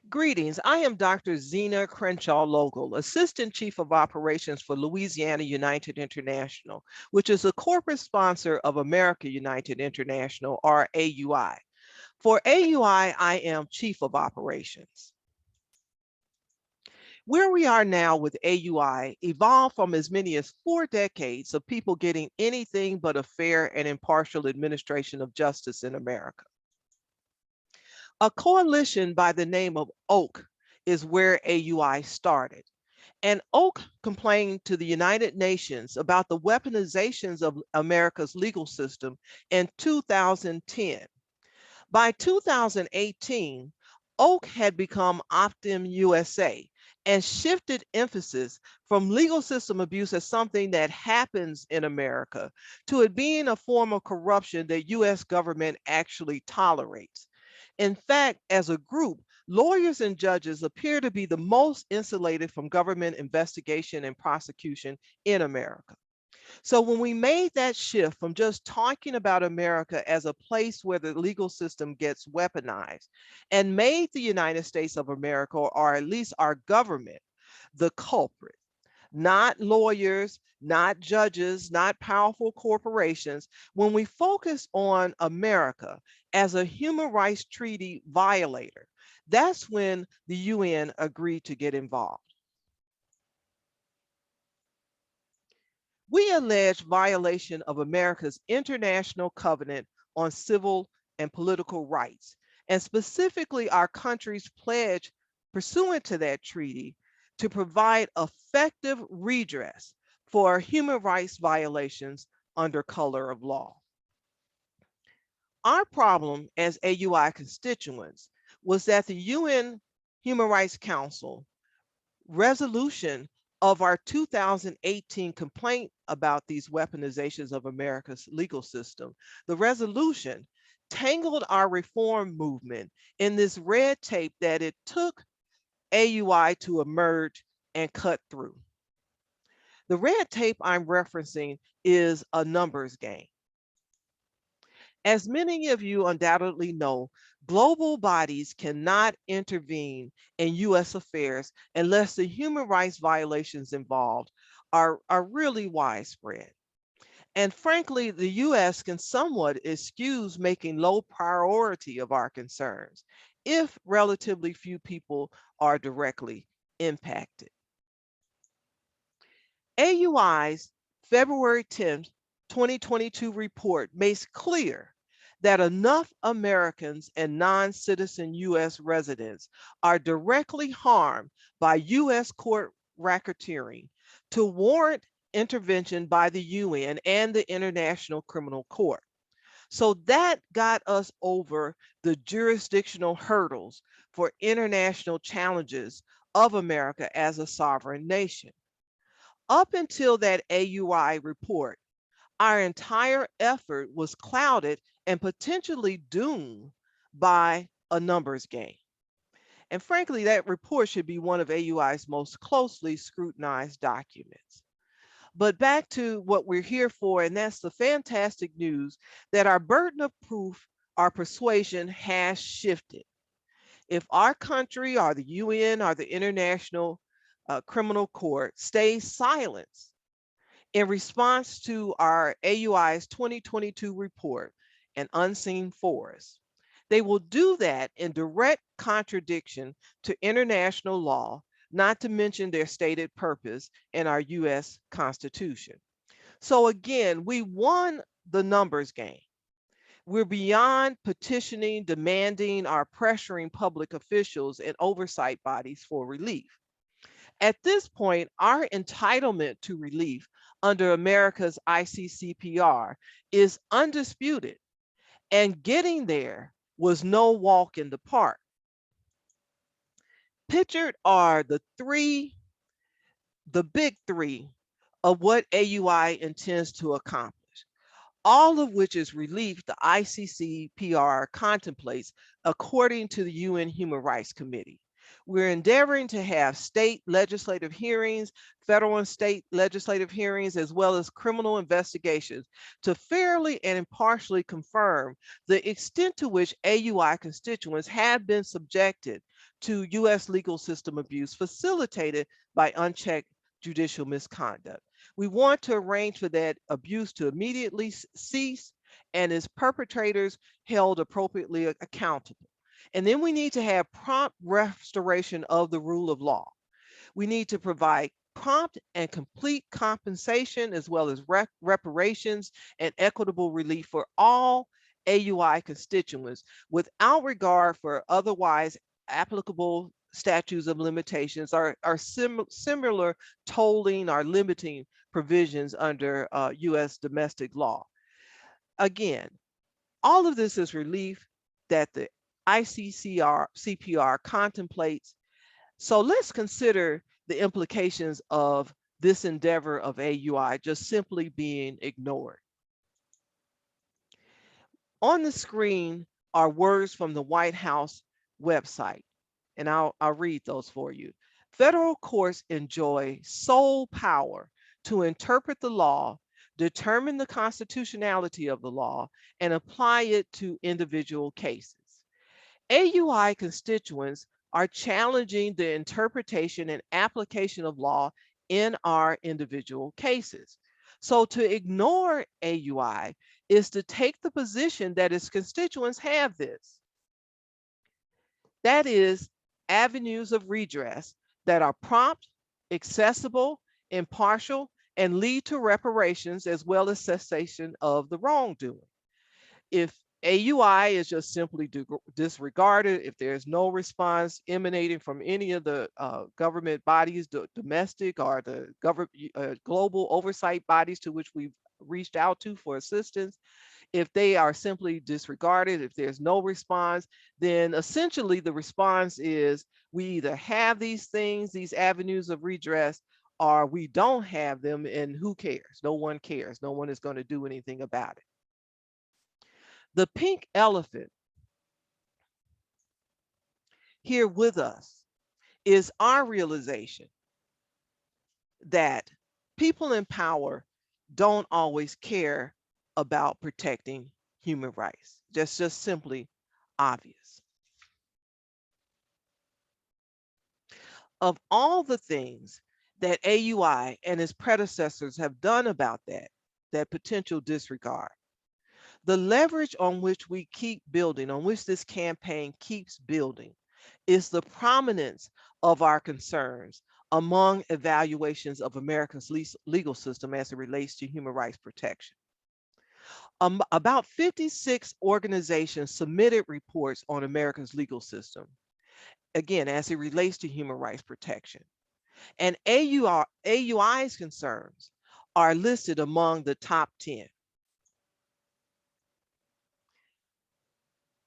Greetings. I am Dr. Zena Crenshaw Logal, Assistant Chief of Operations for Louisiana United International, which is a corporate sponsor of America United International, or AUI. For AUI, I am Chief of Operations. Where we are now with AUI evolved from as many as 4 decades of people getting anything but a fair and impartial administration of justice in America. A coalition by the name of OAK is where AUI started. And OAK complained to the United Nations about the weaponizations of America's legal system in 2010. By 2018, OAK had become Optum USA and shifted emphasis from legal system abuse as something that happens in America to it being a form of corruption that US government actually tolerates. In fact, as a group, lawyers and judges appear to be the most insulated from government investigation and prosecution in America. So when we made that shift from just talking about America as a place where the legal system gets weaponized and made the United States of America, or at least our government, the culprit, not lawyers, not judges, not powerful corporations. When we focus on America as a human rights treaty violator, that's when the UN agreed to get involved. We allege violation of America's international covenant on civil and political rights, and specifically our country's pledge pursuant to that treaty to provide effective redress for human rights violations under color of law. Our problem as AUI constituents was that the UN Human Rights Council resolution of our 2018 complaint about these weaponizations of America's legal system, the resolution tangled our reform movement in this red tape that it took AUI to emerge and cut through. The red tape I'm referencing is a numbers game. As many of you undoubtedly know, global bodies cannot intervene in US affairs unless the human rights violations involved are really widespread. And frankly, the US can somewhat excuse making low priority of our concerns if relatively few people are directly impacted. AUI's February 10th, 2022 report makes clear that enough Americans and non-citizen US residents are directly harmed by US court racketeering to warrant intervention by the UN and the International Criminal Court. So that got us over the jurisdictional hurdles for international challenges of America as a sovereign nation. Up until that AUI report, our entire effort was clouded and potentially doomed by a numbers game. And frankly, that report should be one of AUI's most closely scrutinized documents. But back to what we're here for, and that's the fantastic news that our burden of proof, our persuasion has shifted. If our country or the UN or the International Criminal Court stays silent in response to our AUI's 2022 report, An Unseen Forest, they will do that in direct contradiction to international law, not to mention their stated purpose in our US Constitution. So again, we won the numbers game. We're beyond petitioning, demanding, or pressuring public officials and oversight bodies for relief. At this point, our entitlement to relief under America's ICCPR is undisputed, and getting there was no walk in the park. Pictured are the big three of what AUI intends to accomplish, all of which is relief the ICCPR contemplates according to the UN Human Rights Committee. We're endeavoring to have state legislative hearings, federal and state legislative hearings, as well as criminal investigations to fairly and impartially confirm the extent to which AUI constituents have been subjected to U.S. legal system abuse facilitated by unchecked judicial misconduct. We want to arrange for that abuse to immediately cease and its perpetrators held appropriately accountable. And then we need to have prompt restoration of the rule of law. We need to provide prompt and complete compensation as well as reparations and equitable relief for all AUI constituents without regard for otherwise applicable statutes of limitations or similar tolling or limiting provisions under U.S. domestic law. Again, all of this is relief that the ICCPR contemplates. So let's consider the implications of this endeavor of AUI just simply being ignored. On the screen are words from the White House website, and I'll read those for you. Federal courts enjoy sole power to interpret the law, determine the constitutionality of the law, and apply it to individual cases. AUI constituents are challenging the interpretation and application of law in our individual cases. So to ignore AUI is to take the position that its constituents have this. That is, avenues of redress that are prompt, accessible, impartial, and lead to reparations as well as cessation of the wrongdoing. If AUI is just simply disregarded, if there's no response emanating from any of the government bodies, domestic or the global oversight bodies to which we've reached out to for assistance, if they are simply disregarded, if there's no response, then essentially the response is we either have these things, these avenues of redress, or we don't have them, and who cares? No one cares. No one is going to do anything about it. The pink elephant here with us is our realization that people in power don't always care about protecting human rights. That's just simply obvious. Of all the things that AUI and its predecessors have done about that potential disregard, the leverage on which we keep building, on which this campaign keeps building, is the prominence of our concerns among evaluations of America's legal system as it relates to human rights protection. About 56 organizations submitted reports on America's legal system, again, as it relates to human rights protection. And AUI's concerns are listed among the top 10.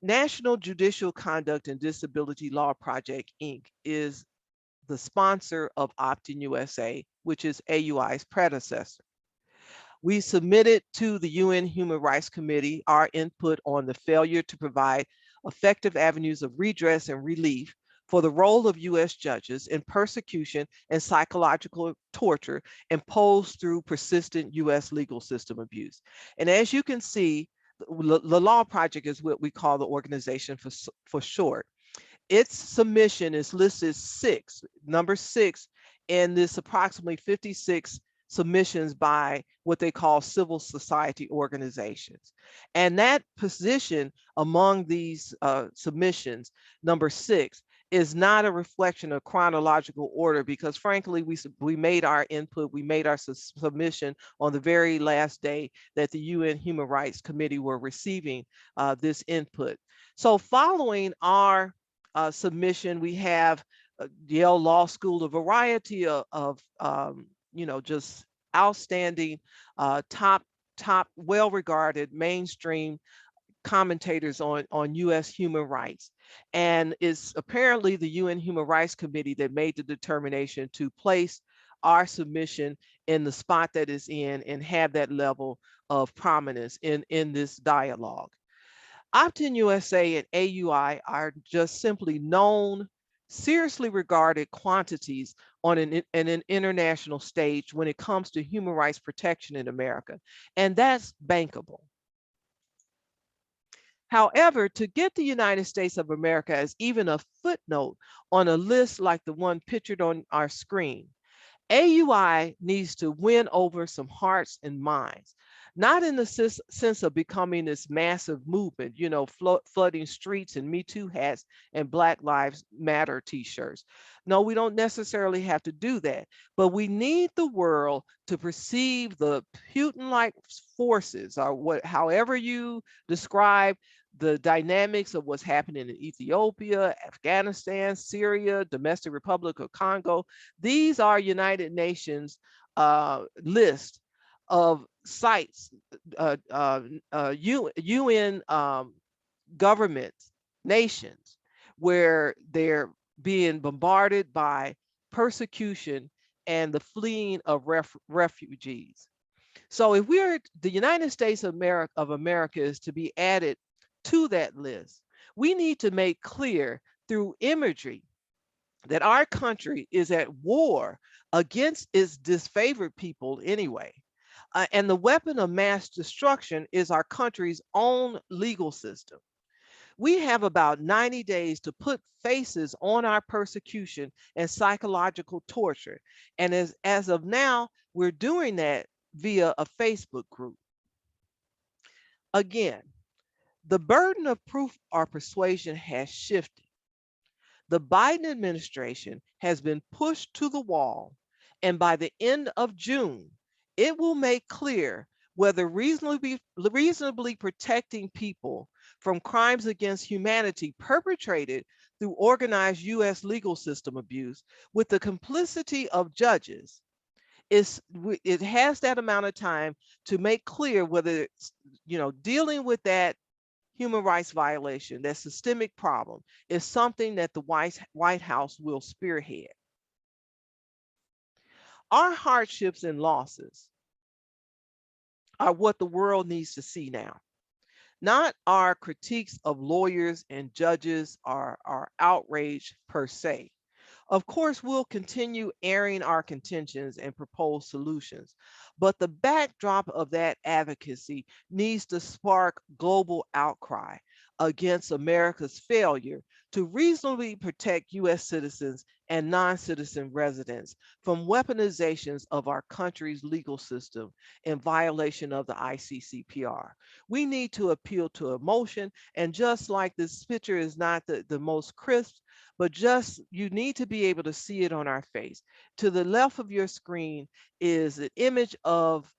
National Judicial Conduct and Disability Law Project, Inc. is the sponsor of Opt-in USA, which is AUI's predecessor. We submitted to the UN Human Rights Committee our input on the failure to provide effective avenues of redress and relief for the role of US judges in persecution and psychological torture imposed through persistent US legal system abuse. And as you can see, the Law Project is what we call the organization for short. Its submission is listed number six in this approximately 56 submissions by what they call civil society organizations. And that position among these submissions, number 6, is not a reflection of chronological order because frankly, we made our input, we made our submission on the very last day that the UN Human Rights Committee were receiving this input. So following our submission, we have Yale Law School, a variety of just outstanding, top, well-regarded mainstream commentators on U.S. human rights. And it's apparently the UN Human Rights Committee that made the determination to place our submission in the spot that is in and have that level of prominence in this dialogue. Opt-in USA and AUI are just simply known seriously regarded quantities on an international stage when it comes to human rights protection in America, and that's bankable. However, to get the United States of America as even a footnote on a list like the one pictured on our screen, AUI needs to win over some hearts and minds, not in the sense of becoming this massive movement, you know, flooding streets and Me Too hats and Black Lives Matter t-shirts. No, we don't necessarily have to do that, but we need the world to perceive the Putin-like forces, or however you describe the dynamics of what's happening in Ethiopia, Afghanistan, Syria, Domestic Republic of Congo. These are United Nations list of sites, UN governments, nations, where they're being bombarded by persecution and the fleeing of refugees. So if the United States of America is to be added to that list, we need to make clear through imagery that our country is at war against its disfavored people anyway. And the weapon of mass destruction is our country's own legal system. We have about 90 days to put faces on our persecution and psychological torture. And as of now, we're doing that via a Facebook group. Again, the burden of proof or persuasion has shifted. The Biden administration has been pushed to the wall, and by the end of June, it will make clear whether reasonably protecting people from crimes against humanity perpetrated through organized U.S. legal system abuse with the complicity of judges. It has that amount of time to make clear whether it's, dealing with that human rights violation, that systemic problem, is something that the White House will spearhead. Our hardships and losses are what the world needs to see now, not our critiques of lawyers and judges or our outrage per se. Of course, we'll continue airing our contentions and propose solutions, but the backdrop of that advocacy needs to spark global outcry against America's failure to reasonably protect U.S. citizens and non-citizen residents from weaponizations of our country's legal system in violation of the ICCPR. We need to appeal to emotion, and just like this picture is not the most crisp, but just you need to be able to see it on our face. To the left of your screen is an image of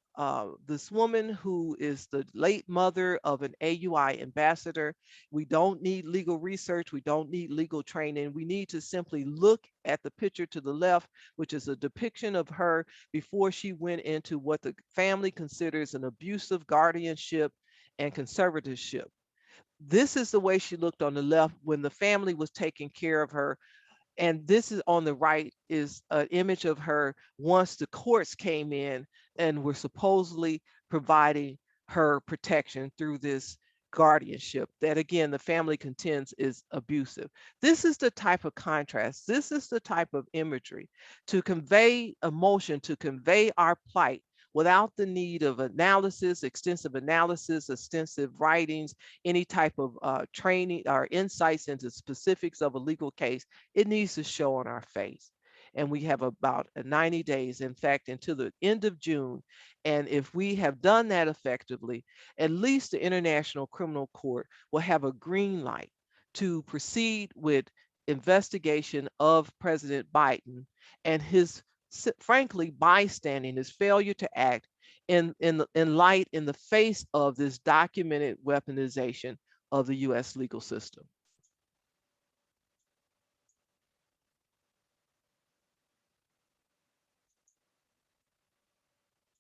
this woman who is the late mother of an AUI ambassador. We don't need legal research. We don't need legal training. We need to simply look at the picture to the left, which is a depiction of her before she went into what the family considers an abusive guardianship and conservatorship. This is the way she looked on the left when the family was taking care of her. And this is on the right is an image of her once the courts came in and were supposedly providing her protection through this guardianship that, again, the family contends is abusive. This is the type of contrast. This is the type of imagery to convey emotion, to convey our plight without the need of analysis, extensive writings, any type of training or insights into specifics of a legal case. It needs to show on our face. And we have about 90 days, in fact, until the end of June. And if we have done that effectively, at least the International Criminal Court will have a green light to proceed with investigation of President Biden and his, frankly, bystanding, his failure to act in the face of this documented weaponization of the U.S. legal system.